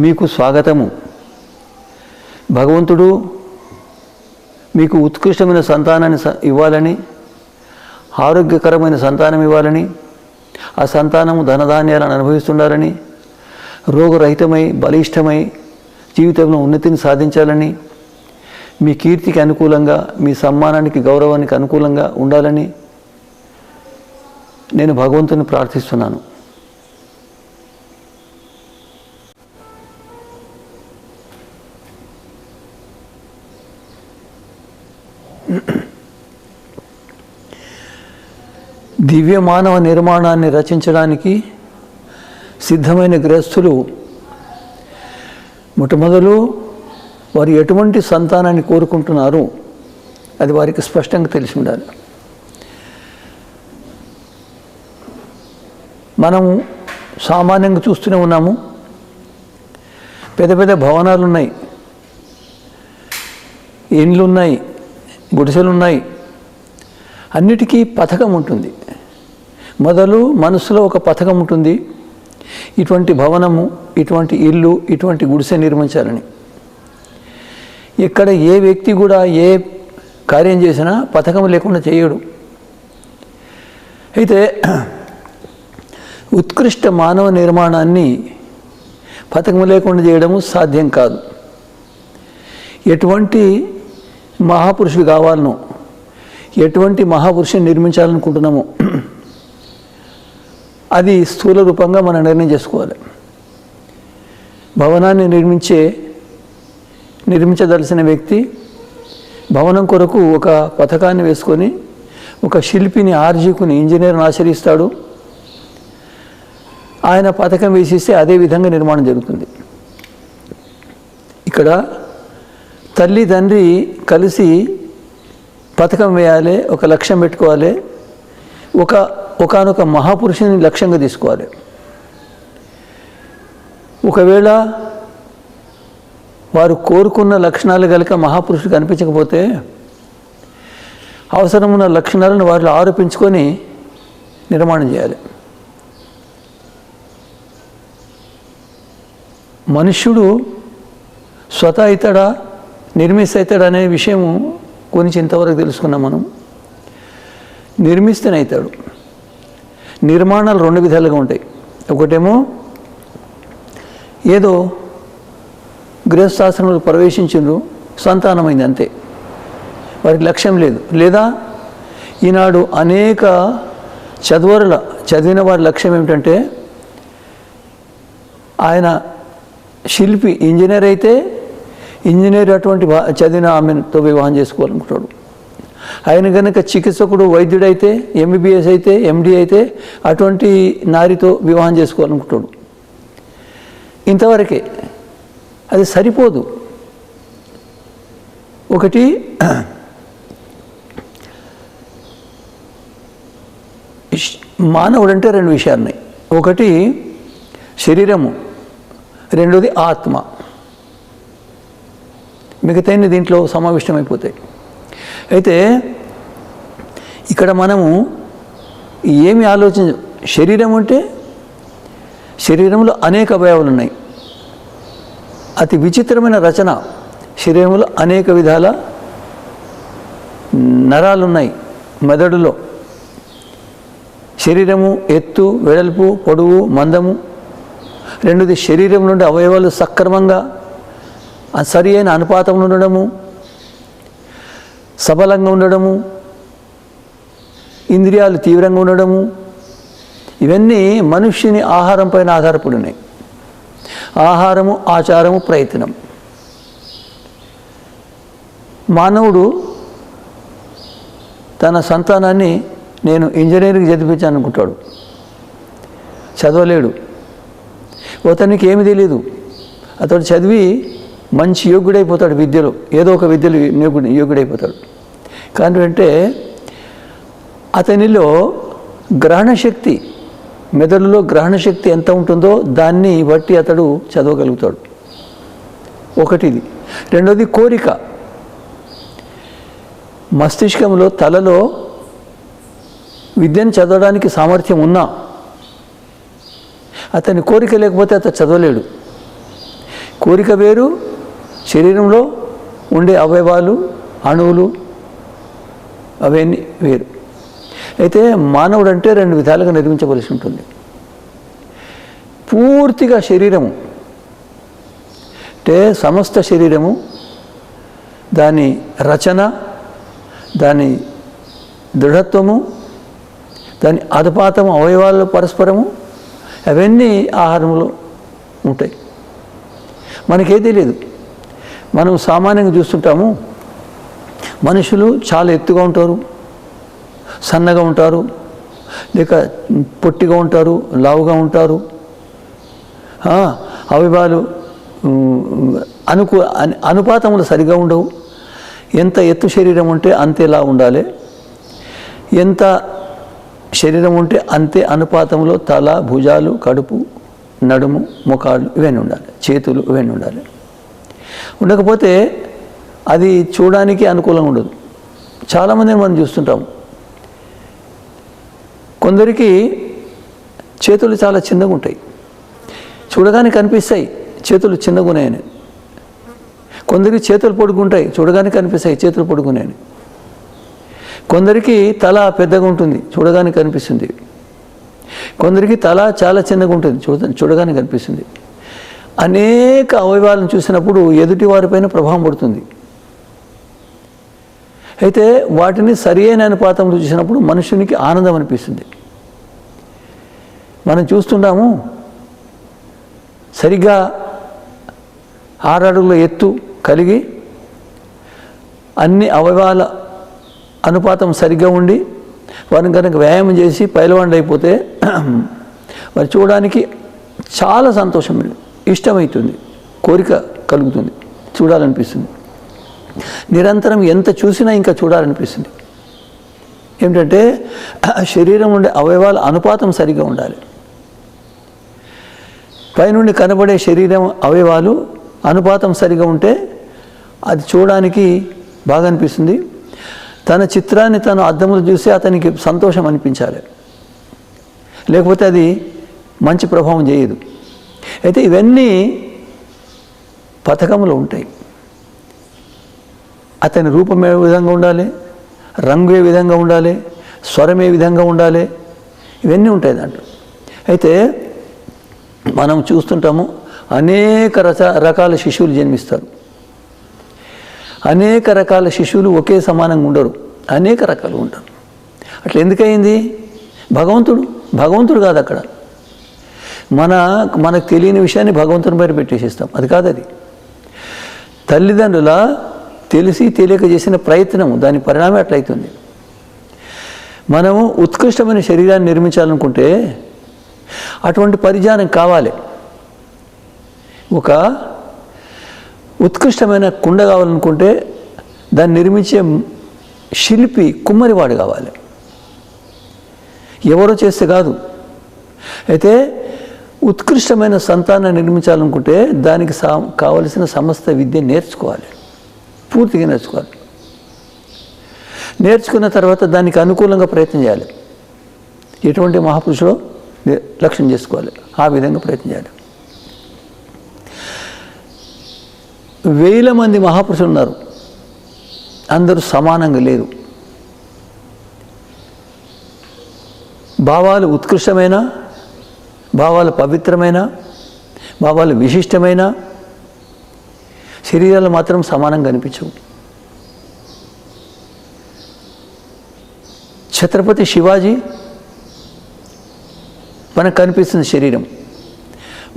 మీకు స్వాగతము. భగవంతుడు మీకు ఉత్కృష్టమైన సంతానాన్ని ఇవ్వాలని, ఆరోగ్యకరమైన సంతానం ఇవ్వాలని, ఆ సంతానము ధనధాన్యాలను అనుభవిస్తుండాలని, రోగరహితమై బలిష్టమై జీవితంలో ఉన్నతిని సాధించాలని, మీ కీర్తికి అనుకూలంగా, మీ సమ్మానానికి గౌరవానికి అనుకూలంగా ఉండాలని నేను భగవంతుని ప్రార్థిస్తున్నాను. దివ్య మానవ నిర్మాణాన్ని రచించడానికి సిద్ధమైన గృహస్థులు మొట్టమొదలు వారు ఎటువంటి సంతానాన్ని కోరుకుంటున్నారు అది వారికి స్పష్టంగా తెలిసి ఉండాలి. మనము సామాన్యంగా చూస్తూనే ఉన్నాము, పెద్ద పెద్ద భవనాలు ఉన్నాయి, ఇండ్లు ఉన్నాయి, గుడిసెలు ఉన్నాయి, అన్నిటికీ పథకం ఉంటుంది. మొదలు మనసులో ఒక పథకం ఉంటుంది, ఇటువంటి భవనము, ఇటువంటి ఇల్లు, ఇటువంటి గుడిసె నిర్మించాలని. ఇక్కడ ఏ వ్యక్తి కూడా ఏ కార్యం చేసినా పథకం లేకుండా చేయడు. అయితే ఉత్కృష్ట మానవ నిర్మాణాన్ని పథకం లేకుండా చేయడము సాధ్యం కాదు. ఎటువంటి మహాపురుషుడు కావాలనో, ఎటువంటి మహాపురుషుని నిర్మించాలనుకుంటున్నామో అది స్థూల రూపంగా మనం నిర్ణయం చేసుకోవాలి. భవనాన్ని నిర్మించదలసిన వ్యక్తి భవనం కొరకు ఒక పథకాన్ని వేసుకొని ఒక శిల్పిని, ఆర్జికుని, ఇంజనీర్ని ఆశ్రయిస్తాడు. ఆయన పథకం వేసిస్తే అదే విధంగా నిర్మాణం జరుగుతుంది. ఇక్కడ తల్లి తండ్రి కలిసి పథకం వేయాలి, ఒక లక్ష్యం పెట్టుకోవాలి, ఒకానొక మహాపురుషుని లక్ష్యంగా తీసుకోవాలి. ఒకవేళ వారు కోరుకున్న లక్షణాలు కనుక మహాపురుషుడు కనిపించకపోతే అవసరమున్న లక్షణాలను వారిలో ఆరోపించుకొని నిర్మాణం చేయాలి. మనుష్యుడు స్వతः అవుతాడా, నిర్మిస్తవుతాడా అనే విషయము గురించి ఇంతవరకు తెలుసుకున్నాం మనం. నిర్మిస్తేనే అవుతాడు. నిర్మాణాలు రెండు విధాలుగా ఉంటాయి. ఒకటేమో ఏదో గృహస్థాశ్రమంలో ప్రవేశించిండ్రు, సంతానమైంది అంతే, వారికి లక్ష్యం లేదు. లేదా ఈనాడు అనేక చదివిన వారి లక్ష్యం ఏమిటంటే ఆయన శిల్పి, ఇంజనీర్ అయితే ఇంజనీర్ అటువంటి చదివిన ఆమెతో వివాహం చేసుకోవాలనుకుంటాడు. ఆయన కనుక చికిత్సకుడు, వైద్యుడైతే, ఎంబీబీఎస్ అయితే, ఎండి అయితే అటువంటి నారితో వివాహం చేసుకోవాలనుకుంటాడు. ఇంతవరకే, అది సరిపోదు. ఒకటి మానవుడంటే రెండు విషయాలు ఉన్నాయి. ఒకటి శరీరము, రెండోది ఆత్మ. మిగతాన్ని దీంట్లో సమావిష్టమైపోతాయి. అయితే ఇక్కడ మనము ఏమి శరీరం అంటే శరీరంలో అనేక అవయవాలు ఉన్నాయి. అతి విచిత్రమైన రచన. శరీరంలో అనేక విధాల నరాలు ఉన్నాయి మెదడులో. శరీరము ఎత్తు, వెడల్పు, పొడవు, మందము. రెండోది శరీరం నుండి అవయవాలు సక్రమంగా సరి అయిన అనుపాతంలో ఉండడము, సబలంగా ఉండడము, ఇంద్రియాలు తీవ్రంగా ఉండడము, ఇవన్నీ మనుష్యుని ఆహారం పైన ఆధారపడి ఉన్నాయి. ఆహారము, ఆచారము, ప్రయత్నం. మానవుడు తన సంతానాన్ని నేను ఇంజనీరింగ్ చదివించాను అనుకుంటాడు, చదవలేడు. అతనికి ఏమి తెలియదు. అతడు చదివి మంచి యోగ్యుడైపోతాడు, విద్యలో ఏదో ఒక విద్యలో యోగ్యుడైపోతాడు. కానీ అంటే అతనిలో గ్రహణశక్తి, మెదడులో గ్రహణశక్తి ఎంత ఉంటుందో దాన్ని బట్టి అతడు చదవగలుగుతాడు. ఒకటిది. రెండోది కోరిక. మస్తిష్కంలో, తలలో విద్యను చదవడానికి సామర్థ్యం ఉన్నా అతని కోరిక లేకపోతే అతను చదవలేడు. కోరిక వేరు, శరీరంలో ఉండే అవయవాలు, అణువులు అవన్నీ వేరు. అయితే మానవుడు అంటే రెండు విధాలుగా నిర్మించవలసి ఉంటుంది. పూర్తిగా శరీరము అంటే సమస్త శరీరము, దాని రచన, దాని దృఢత్వము, దాని అదుపాతము, అవయవాల పరస్పరము అవన్నీ ఆహారంలో ఉంటాయి. మనకే తెలియదు. మనం సామాన్యంగా చూస్తుంటాము, మనుషులు చాలా ఎత్తుగా ఉంటారు, సన్నగా ఉంటారు, లేక పొట్టిగా ఉంటారు, లావుగా ఉంటారు. అవయవాలు అనుపాతములు సరిగా ఉండవు. ఎంత ఎత్తు శరీరం ఉంటే అంతేలా ఉండాలి, ఎంత శరీరం ఉంటే అంతే అనుపాతంలో తల, భుజాలు, కడుపు, నడుము, ముఖాలు ఇవన్నీ ఉండాలి, చేతులు ఇవన్నీ ఉండాలి. ఉండకపోతే అది చూడడానికి అనుకూలంగా ఉండదు. చాలామందిని మనం చూస్తుంటాము, కొందరికి చేతులు చాలా చిన్నగా ఉంటాయి, చూడగానే కనిపిస్తాయి చేతులు చిన్నగా ఉన్నాయని. కొందరికి చేతులు పొడుగుంటాయి, చూడగానే కనిపిస్తాయి చేతులు పొడుగున్నాయని. కొందరికి తల పెద్దగా ఉంటుంది, చూడగానే కనిపిస్తుంది. కొందరికి తల చాలా చిన్నగా ఉంటుంది, చూడగానే కనిపిస్తుంది. అనేక అవయవాలను చూసినప్పుడు ఎదుటి వారిపైన ప్రభావం పడుతుంది. అయితే వాటిని సరి అయిన అనుపాతంలో చూసినప్పుడు మనుషునికి ఆనందం అనిపిస్తుంది. మనం చూస్తుంటాము, సరిగ్గా 6 అడుగుల ఎత్తు కలిగి అన్ని అవయవాల అనుపాతం సరిగ్గా ఉండి వారిని కనుక వ్యాయామం చేసి పైలవాండు అయిపోతే వారు చూడడానికి చాలా సంతోషం, ఇష్టమవుతుంది, కోరిక కలుగుతుంది, చూడాలనిపిస్తుంది. నిరంతరం ఎంత చూసినా ఇంకా చూడాలనిపిస్తుంది. ఏమిటంటే శరీరం ఉండే అవయవాల అనుపాతం సరిగ్గా ఉండాలి. పైనుండి కనబడే శరీరం అవయవాలు అనుపాతం సరిగా ఉంటే అది చూడడానికి బాగా అనిపిస్తుంది. తన చిత్రాన్ని తను అద్దంలో చూసి అతనికి సంతోషం అనిపించాలి, లేకపోతే అది మంచి ప్రభావం చేయదు. అయితే ఇవన్నీ పథకంలో ఉంటాయి. అతని రూపం ఏ విధంగా ఉండాలి, రంగు ఏ విధంగా ఉండాలి, స్వరం ఏ విధంగా ఉండాలి, ఇవన్నీ ఉంటాయి దాంట్లో. అయితే మనం చూస్తుంటాము, అనేక రకాల శిశువులు జన్మిస్తారు. అనేక రకాల శిశువులు ఒకే సమానంగా ఉండరు, అనేక రకాలు ఉంటారు. అట్లా ఎందుకయింది? భగవంతుడు కాదు అక్కడ. మనకు తెలియని విషయాన్ని భగవంతుని పేరు పెట్టేసేస్తాం. అది కాదు. అది తల్లిదండ్రుల తెలిసి తెలియక చేసిన ప్రయత్నం, దాని పరిణామం అట్లయితుంది. మనము ఉత్కృష్టమైన శరీరాన్ని నిర్మించాలనుకుంటే అటువంటి పరిజ్ఞానం కావాలి. ఒక ఉత్కృష్టమైన కుండ కావాలనుకుంటే దాన్ని నిర్మించే శిల్పి, కుమ్మరివాడు కావాలి, ఎవరో చేస్తే కాదు. అయితే ఉత్కృష్టమైన సంతానాన్ని నిర్మించాలనుకుంటే దానికి కావలసిన సమస్త విద్య నేర్చుకోవాలి, పూర్తిగా నేర్చుకోవాలి. నేర్చుకున్న తర్వాత దానికి అనుకూలంగా ప్రయత్నం చేయాలి. ఎటువంటి మహాపురుషులో లక్ష్యం చేసుకోవాలి, ఆ విధంగా ప్రయత్నం చేయాలి. 1000 మంది మహాపురుషులు ఉన్నారు, అందరూ సమానంగా లేరు. భావాలు ఉత్కృష్టమైన, భావాలు పవిత్రమైన, భావాలు విశిష్టమైన శరీరాలు మాత్రం సమానంగా కనిపించవు. ఛత్రపతి శివాజీ మనకు కనిపిస్తుంది శరీరం,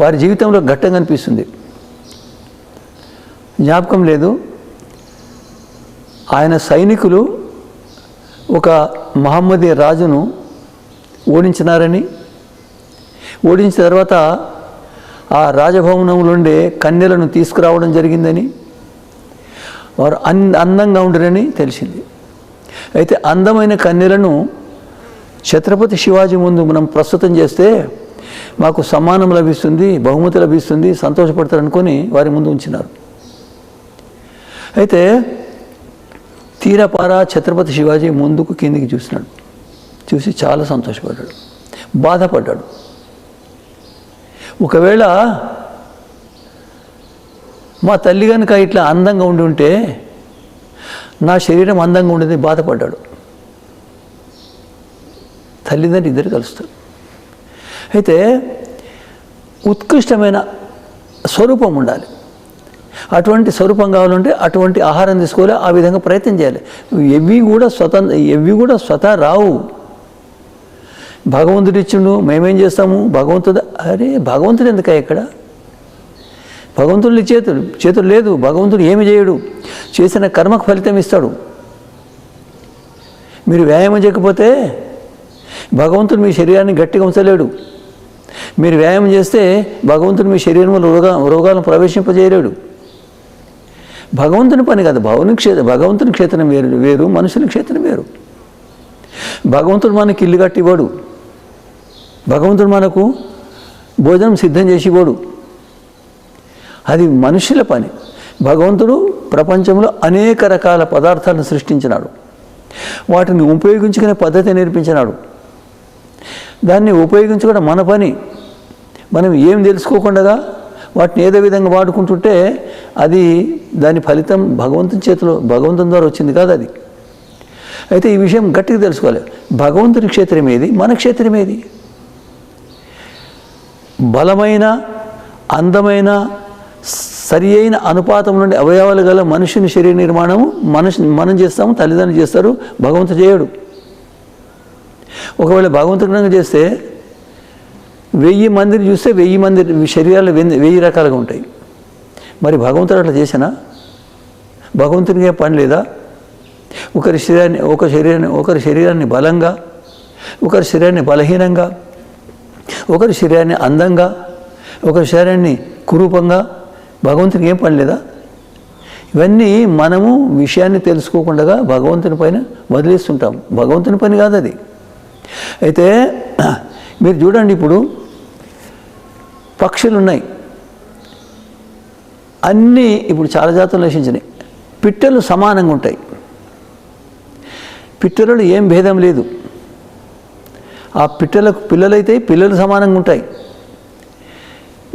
వారి జీవితంలో ఘట్టంగా కనిపిస్తుంది. జ్ఞాపకం లేదు, ఆయన సైనికులు ఒక మహమ్మదీ రాజును ఓడించినారని, ఓడించిన తర్వాత ఆ రాజభవనంలో ఉండే కన్యలను తీసుకురావడం జరిగిందని, వారు అందంగా ఉండరని తెలిసింది. అయితే అందమైన కన్యలను ఛత్రపతి శివాజీ ముందు మనం ప్రస్తుతం చేస్తే మాకు సమ్మానం లభిస్తుంది, బహుమతి లభిస్తుంది, సంతోషపడతారు అనుకొని వారి ముందు ఉంచినారు. అయితే తీరపారా ఛత్రపతి శివాజీ ముందుకు కిందికి చూసినాడు, చూసి చాలా సంతోషపడ్డాడు, బాధపడ్డాడు. ఒకవేళ మా తల్లి కనుక ఇట్లా అందంగా ఉండి ఉంటే నా శరీరం అందంగా ఉండేది బాధపడ్డాడు. తల్లిదండ్రులు ఇద్దరు కలుస్తారు. అయితే ఉత్కృష్టమైన స్వరూపం ఉండాలి. అటువంటి స్వరూపం కావాలంటే అటువంటి ఆహారం తీసుకోవాలి, ఆ విధంగా ప్రయత్నం చేయాలి. ఎవి కూడా స్వతహా రావు. భగవంతుడు ఇచ్చిండు, మేమేం చేస్తాము? భగవంతుడు ఎందుక ఇక్కడ? భగవంతుడి చేతులు లేదు. భగవంతుడు ఏమి చేయడు, చేసిన కర్మకు ఫలితం ఇస్తాడు. మీరు వ్యాయామం చేయకపోతే భగవంతుడు మీ శరీరాన్ని గట్టిగా ఉంచలేడు. మీరు వ్యాయామం చేస్తే భగవంతుడు మీ శరీరంలో రోగాలను ప్రవేశింపజేయలేడు. భగవంతుని పని కాదు. భగవంతుని క్షేత్రం వేరు, మనుషుల క్షేత్రం వేరు. భగవంతుడు మనకి ఇల్లు కట్టివ్వడు. భగవంతుడు మనకు భోజనం సిద్ధం చేసి ఇవ్వడు. అది మనుషుల పని. భగవంతుడు ప్రపంచంలో అనేక రకాల పదార్థాలను సృష్టించినాడు. వాటిని ఉపయోగించుకునే పద్ధతి నేర్పించినాడు. దాన్ని ఉపయోగించుకోవడం మన పని. మనం ఏం తెలుసుకోకుండా వాటిని ఏదో విధంగా వాడుకుంటుంటే అది దాని ఫలితం భగవంతుని ద్వారా వచ్చింది కాదు అది. అయితే ఈ విషయం గట్టిగా తెలుసుకోవాలి. భగవంతుని క్షేత్రం ఏది, మన క్షేత్రం ఏది? బలమైన, అందమైన, సరి అయిన అనుపాతం నుండి అవయవాలు గల మనుషుని శరీర నిర్మాణము మనం చేస్తాము, తల్లిదండ్రులు చేస్తారు, భగవంతుడు చేయడు. ఒకవేళ భగవంతుడు చేస్తే 1000 మందిని చూస్తే 1000 మంది శరీరాలు 1000 రకాలుగా ఉంటాయి. మరి భగవంతుడు అట్లా చేసినా భగవంతునికి ఏం పని లేదా? ఒకరి శరీరాన్ని బలంగా, ఒకరి శరీరాన్ని బలహీనంగా, ఒకరి శరీరాన్ని అందంగా, ఒకరి శరీరాన్ని కురూపంగా, భగవంతునికి ఏం పని లేదా? ఇవన్నీ మనము విషయాన్ని తెలుసుకోకుండా భగవంతుని పైన వదిలేస్తుంటాం. భగవంతుని పని కాదు అది. అయితే మీరు చూడండి, ఇప్పుడు పక్షులు ఉన్నాయి అన్నీ. ఇప్పుడు చాలా జాతులు నశించినాయి. పిట్టలు సమానంగా ఉంటాయి. పిట్టలలో ఏం భేదం లేదు. ఆ పిట్టలకు పిల్లలైతే పిల్లలు సమానంగా ఉంటాయి.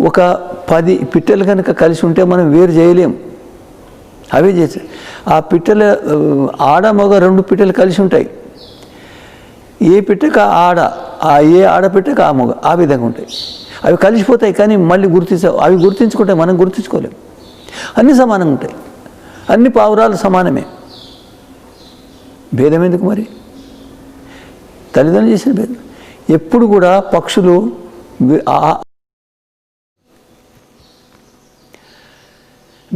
ఒక 10 పిట్టలు కనుక కలిసి ఉంటే మనం వేరు చేయలేం. అవే చేసి ఆ పిట్టల ఆడ మగ 2 పిట్టలు కలిసి ఉంటాయి. ఏ పిట్టకు ఆడ, ఏ ఆడపిట్టకు ఆ మగ, ఆ విధంగా ఉంటాయి. అవి కలిసిపోతాయి, కానీ మళ్ళీ అవి గుర్తించుకుంటాయి, మనం గుర్తించుకోలేం. అన్నీ సమానంగా ఉంటాయి. అన్ని పావురాలు సమానమే. భేదం ఎందుకు మరి? తల్లిదండ్రులు చేసిన భేదం. ఎప్పుడు కూడా పక్షులు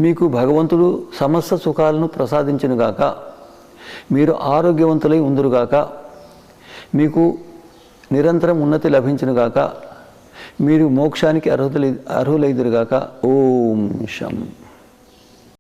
మీకు భగవంతుడు సమస్త సుఖాలను ప్రసాదించునుగాక, మీరు ఆరోగ్యవంతులై ఉందురుగాక, మీకు నిరంతరం ఉన్నతి లభించునుగాక, మీరు మోక్షానికి అర్హులైదురుగాక. ఓం శం.